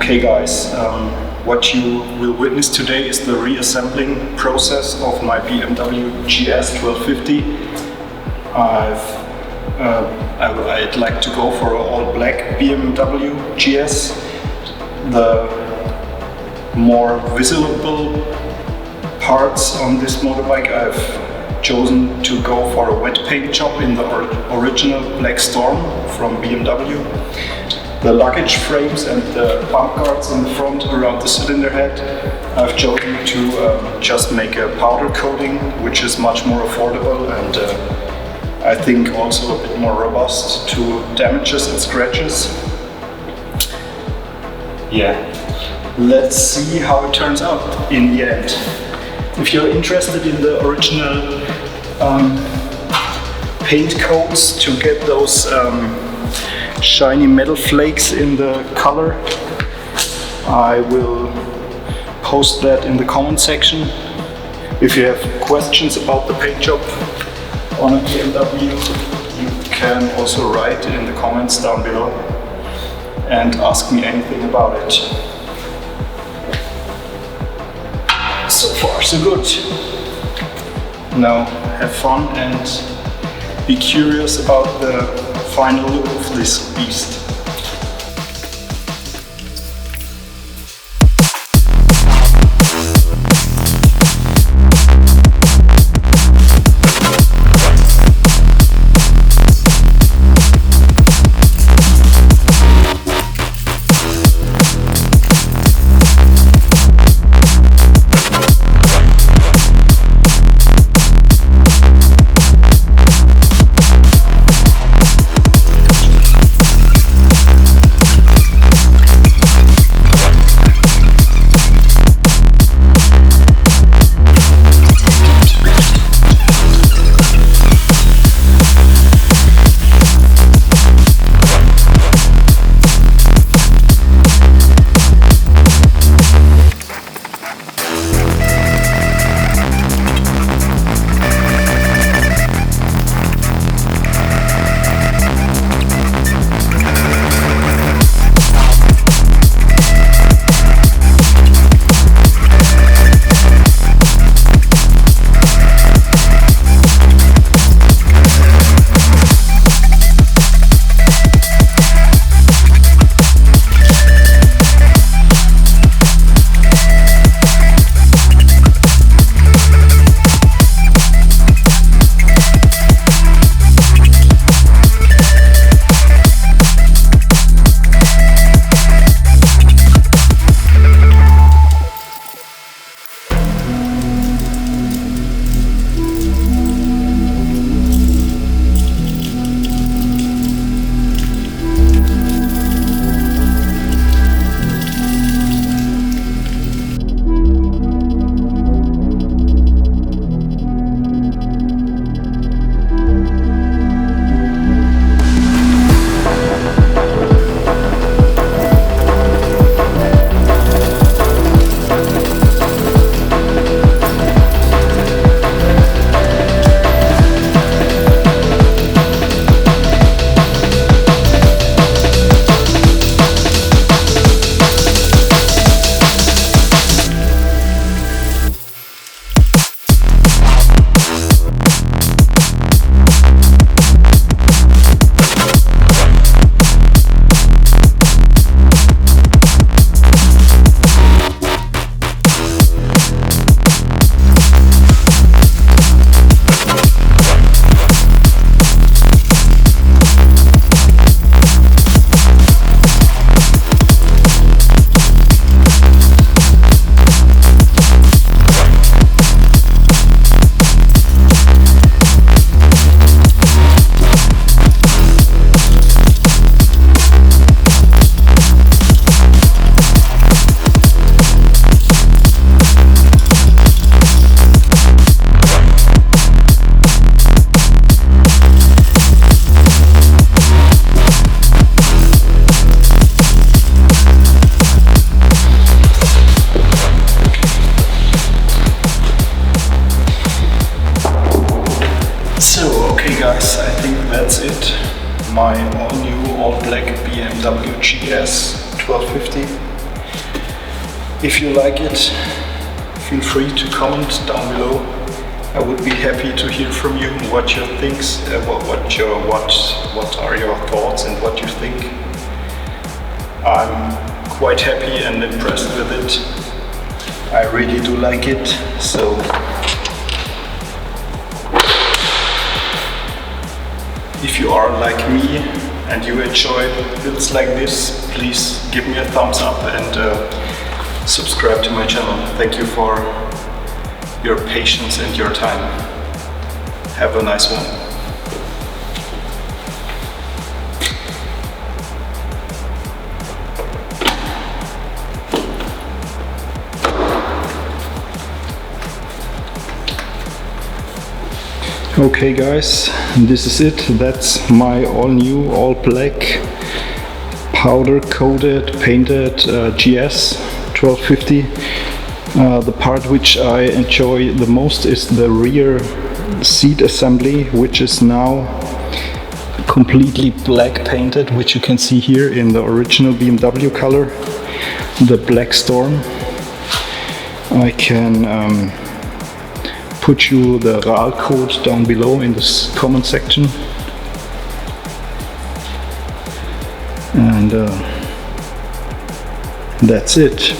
Okay guys, what you will witness today is the reassembling process of my BMW GS 1250. I'd like to go for an all black BMW GS. The more visible parts on this motorbike, I've chosen to go for a wet paint job in the original Black Storm from BMW. The luggage frames and the bump guards in the front around the cylinder head, I've chosen to just make a powder coating, which is much more affordable and I think also a bit more robust to damages and scratches. Yeah, let's see how it turns out in the end. If you're interested in the original paint codes to get those shiny metal flakes in the color, I will post that in the comment section. If you have questions about the paint job on a BMW, you can also write in the comments down below and ask me anything about it. So far so good. Now have fun and be curious about the final look of this beast. guys, I think that's it. My all-new, all-black BMW GS 1250. If you like it, feel free to comment down below. I would be happy to hear from you what you think, what are your thoughts and what you think. I'm quite happy and impressed with it. I really do like it, so if you are like me and you enjoy builds like this, please give me a thumbs up and subscribe to my channel. Thank you for your patience and your time. Have a nice one. Okay guys, this is it. That's my all new, all black, powder coated, painted GS 1250. The part which I enjoy the most is the rear seat assembly, which is now completely black painted, which you can see here in the original BMW color, the Black Storm. I can put you the RAL code down below in this comment section. And that's it.